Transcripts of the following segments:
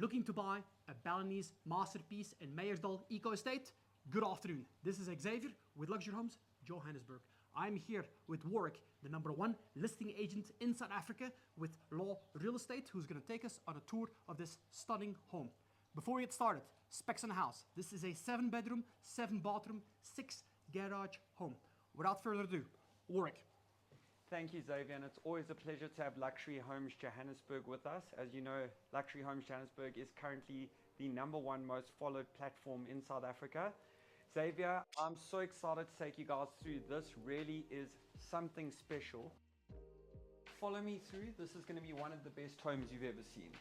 Looking to buy a Balinese masterpiece in Meyersdal Eco Estate? Good afternoon. This is Xavier with Luxury Homes Johannesburg. I'm here with Warrick, the #1 listing agent in South Africa with Law Real Estate, who's going to take us on a tour of this stunning home. Before we get started, specs on the house. This is a 7-bedroom, 7-bathroom, 6-garage home. Without further ado, Warrick. Thank you, Xavier, and it's always a pleasure to have Luxury Homes Johannesburg with us. As you know, Luxury Homes Johannesburg is currently the #1 most followed platform in South Africa. Xavier, I'm so excited to take you guys through. This really is something special. Follow me through. This is going to be one of the best homes you've ever seen.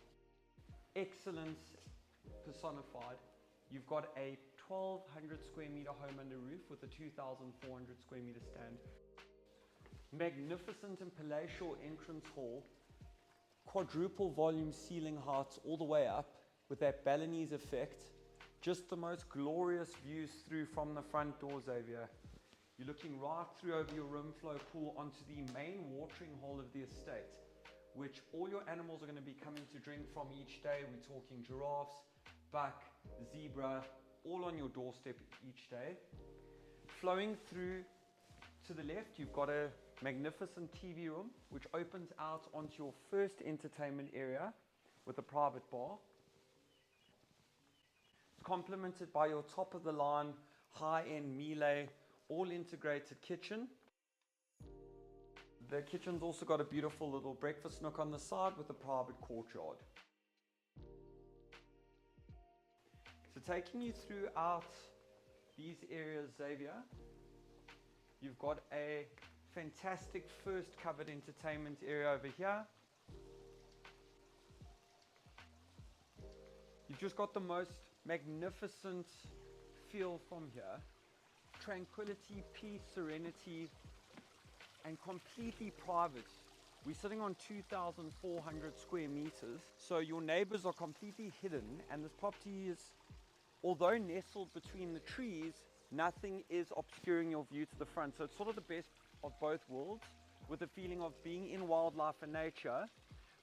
Excellence personified. You've got a 1,200 square meter home under roof with a 2,400 square meter stand. Magnificent and palatial entrance hall, quadruple volume ceiling heights all the way up with that Balinese effect. Just the most glorious views through from the front door, Xavier. You're looking right through over your room flow pool onto the main watering hole of the estate, which all your animals are going to be coming to drink from each day. We're talking giraffes, buck, zebra, all on your doorstep each day. Flowing through to the left, you've got a magnificent TV room, which opens out onto your first entertainment area with a private bar. It's complemented by your top of the line, high-end Miele, all integrated kitchen. The kitchen's also got a beautiful little breakfast nook on the side with a private courtyard. So taking you throughout these areas, Xavier, you've got a fantastic first covered entertainment area over here. You've just got the most magnificent feel from here. Tranquility, peace, serenity, and completely private. We're sitting on 2,400 square meters, so your neighbors are completely hidden, and this property is, although nestled between the trees, nothing is obscuring your view to the front. So it's sort of the best of both worlds, with a feeling of being in wildlife and nature,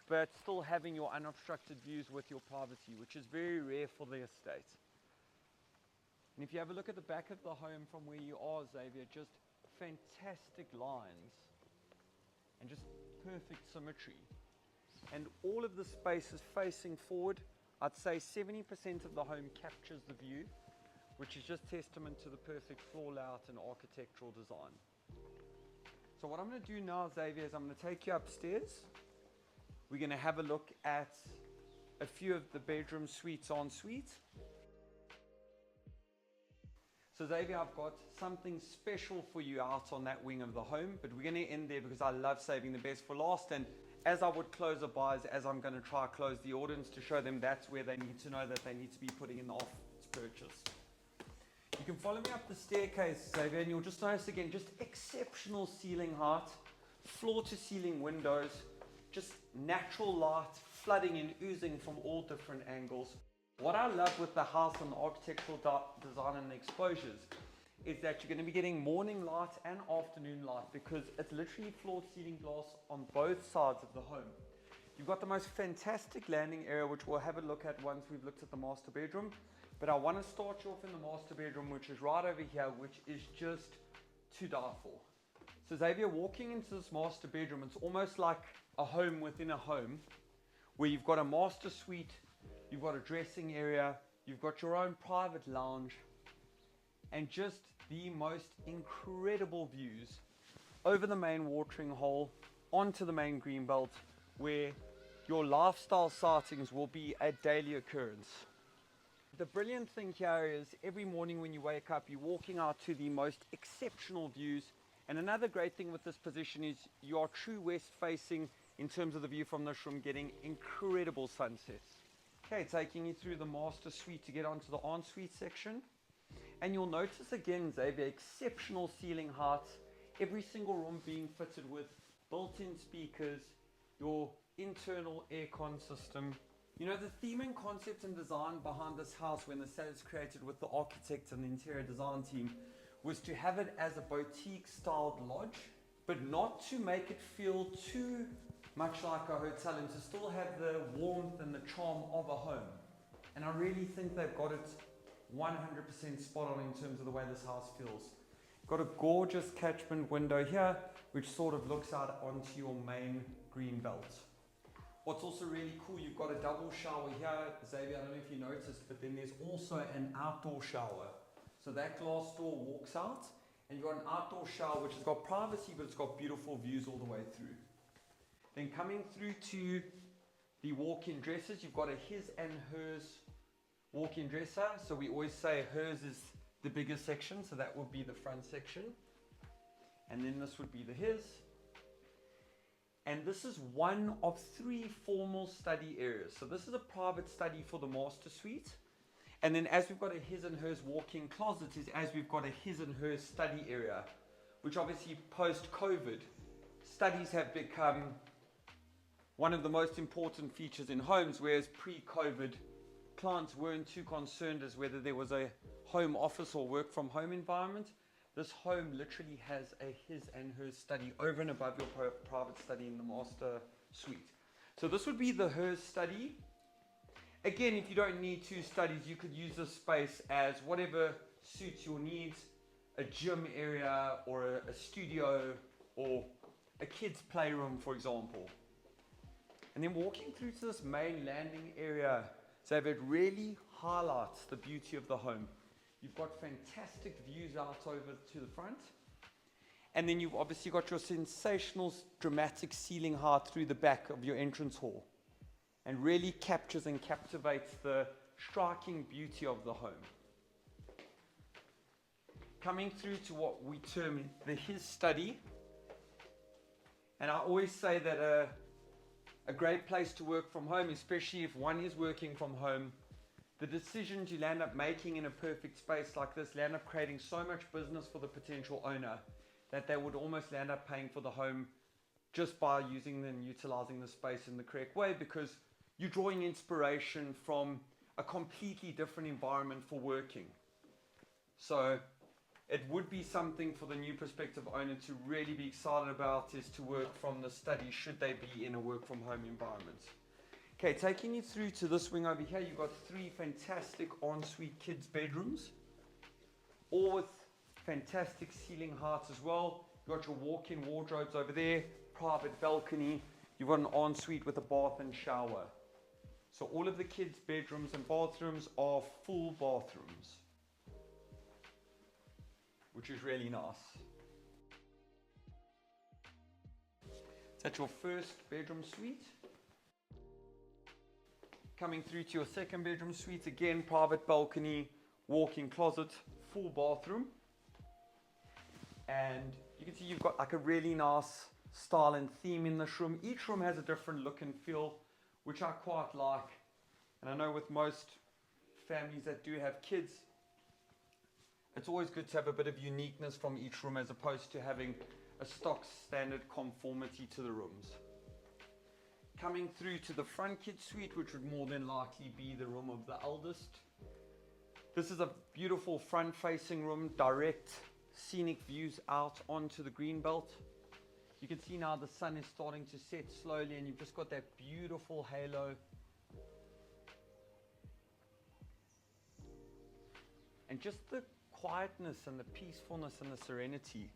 but still having your unobstructed views with your privacy, which is very rare for the estate. And if you have a look at the back of the home from where you are, Xavier, just fantastic lines and just perfect symmetry. And all of the space is facing forward. I'd say 70% of the home captures the view, which is just testament to the perfect floor layout and architectural design. So what I'm going to do now, Xavier, is I'm going to take you upstairs. We're going to have a look at a few of the bedroom suites en suite. So Xavier, I've got something special for you out on that wing of the home, but we're going to end there because I love saving the best for last. And as I would close the buyers, as I'm going to try to close the audience to show them that's where they need to know that they need to be putting in the office purchase. You can follow me up the staircase, Xavier, and you'll just notice again, just exceptional ceiling height, floor to ceiling windows, just natural light flooding and oozing from all different angles. What I love with the house and the architectural design and the exposures is that you're going to be getting morning light and afternoon light, because it's literally floor to ceiling glass on both sides of the home. You've got the most fantastic landing area, which we'll have a look at once we've looked at the master bedroom. But I want to start you off in the master bedroom, which is right over here, which is just to die for. So Xavier, walking into this master bedroom, it's almost like a home within a home, where you've got a master suite, you've got a dressing area, you've got your own private lounge, and just the most incredible views over the main watering hole, onto the main greenbelt, where your lifestyle sightings will be a daily occurrence. The brilliant thing here is every morning when you wake up, you're walking out to the most exceptional views. And another great thing with this position is you are true west facing in terms of the view from this room, getting incredible sunsets. Okay, taking you through the master suite to get onto the ensuite section. And you'll notice again, Xavier, exceptional ceiling heights, every single room being fitted with built-in speakers, your internal aircon system. You know, the theme and concept and design behind this house when the set is created with the architect and the interior design team was to have it as a boutique styled lodge, but not to make it feel too much like a hotel and to still have the warmth and the charm of a home. I really think they've got it 100% spot on in terms of the way this house feels. Got a gorgeous catchment window here, which sort of looks out onto your main green belt. What's also really cool, you've got a double shower here. Xavier, I don't know if you noticed, but then there's also an outdoor shower. So that glass door walks out, and you've got an outdoor shower which has got privacy, but it's got beautiful views all the way through. Then coming through to the walk-in dressers, you've got a his and hers walk-in dresser. So we always say hers is the bigger section, so that would be the front section. And then this would be the his. And this is one of 3 formal study areas. So this is a private study for the master suite. And then as we've got a his and hers walk-in closet is as we've got a his and hers study area, which obviously post-COVID, studies have become one of the most important features in homes, whereas pre-COVID, clients weren't too concerned as whether there was a home office or work from home environment. This home literally has a his and hers study over and above your private study in the master suite. So this would be the hers study. Again, if you don't need 2 studies, you could use this space as whatever suits your needs, a gym area or a studio or a kid's playroom, for example. And then walking through to this main landing area, so it really highlights the beauty of the home. You've got fantastic views out over to the front. And then you've obviously got your sensational, dramatic ceiling height through the back of your entrance hall. And really captures and captivates the striking beauty of the home. Coming through to what we term the his study. And I always say that a great place to work from home, especially if one is working from home, the decisions you land up making in a perfect space like this land up creating so much business for the potential owner that they would almost land up paying for the home just by using and utilizing the space in the correct way, because you're drawing inspiration from a completely different environment for working. So it would be something for the new prospective owner to really be excited about, is to work from the study should they be in a work from home environment. Okay, taking you through to this wing over here, you've got 3 fantastic ensuite kids bedrooms, all with fantastic ceiling heights as well. You've got your walk-in wardrobes over there, private balcony. You've got an ensuite with a bath and shower. So all of the kids' bedrooms and bathrooms are full bathrooms, which is really nice. That's your first bedroom suite. Coming through to your second bedroom suite, again, private balcony, walk-in closet, full bathroom. And you can see you've got like a really nice style and theme in this room. Each room has a different look and feel, which I quite like. And I know with most families that do have kids, it's always good to have a bit of uniqueness from each room as opposed to having a stock standard conformity to the rooms. Coming through to the front kid suite, which would more than likely be the room of the eldest. This is a beautiful front facing room, direct scenic views out onto the greenbelt. You can see now the sun is starting to set slowly and you've just got that beautiful halo. And just the quietness and the peacefulness and the serenity.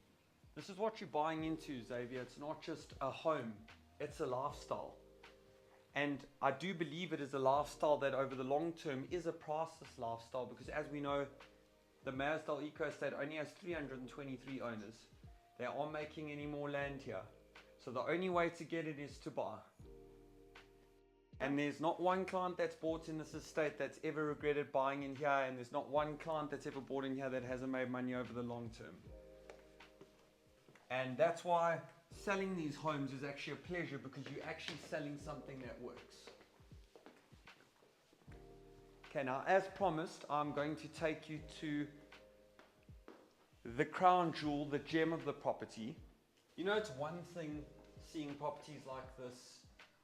This is what you're buying into, Xavier. It's not just a home, it's a lifestyle. And I do believe it is a lifestyle that over the long term is a priceless lifestyle, because as we know, the Meyersdal Eco Estate only has 323 owners. They aren't making any more land here. So the only way to get it is to buy. And there's not one client that's bought in this estate that's ever regretted buying in here, and there's not one client that's ever bought in here that hasn't made money over the long term. And that's why selling these homes is actually a pleasure, because you're actually selling something that works. Okay, now as promised, I'm going to take you to the crown jewel, the gem of the property. You know, it's one thing seeing properties like this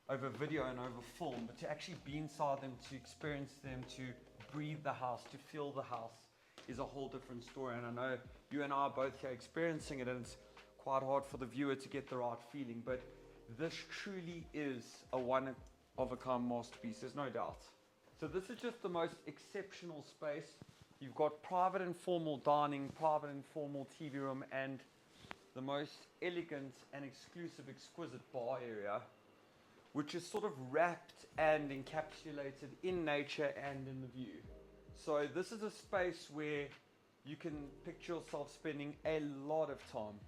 over video and over film, but to actually be inside them, to experience them, to breathe the house, to feel the house is a whole different story. And I know you and I are both here experiencing it, and it's quite hard for the viewer to get the right feeling, but this truly is a one-of-a-kind masterpiece, there's no doubt. So this is just the most exceptional space. You've got private and formal dining, private and formal TV room, and the most elegant and exclusive, exquisite bar area, which is sort of wrapped and encapsulated in nature and in the view. So this is a space where you can picture yourself spending a lot of time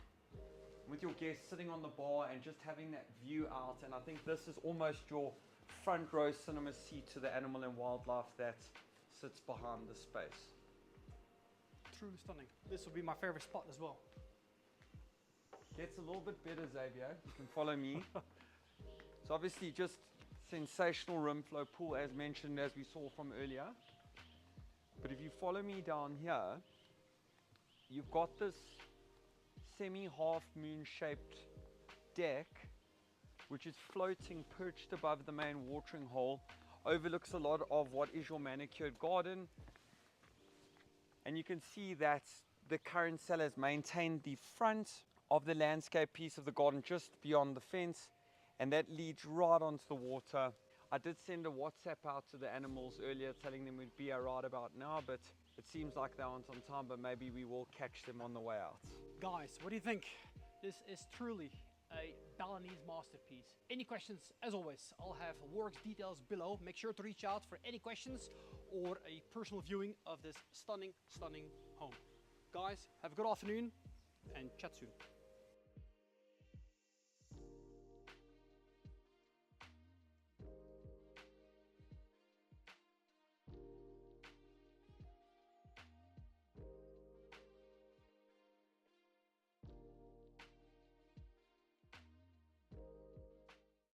with your guests sitting on the bar and just having that view out. And I think this is almost your front row cinema seat to the animal and wildlife that sits behind the space. Truly stunning. This will be my favorite spot as well. Gets a little bit better, Xavier. You can follow me. So obviously just sensational rim flow pool as mentioned, as we saw from earlier. But if you follow me down here, you've got this semi-half moon shaped deck which is floating perched above the main watering hole, overlooks a lot of what is your manicured garden. And you can see that the current seller has maintained the front of the landscape piece of the garden just beyond the fence, and that leads right onto the water. I did send a WhatsApp out to the animals earlier telling them we'd be right about now, but it seems like they aren't on time, but maybe we will catch them on the way out. Guys, what do you think? This is truly a Balinese masterpiece. Any questions? As always, I'll have Warrick's details below. Make sure to reach out for any questions or a personal viewing of this stunning home. Guys, have a good afternoon and chat soon.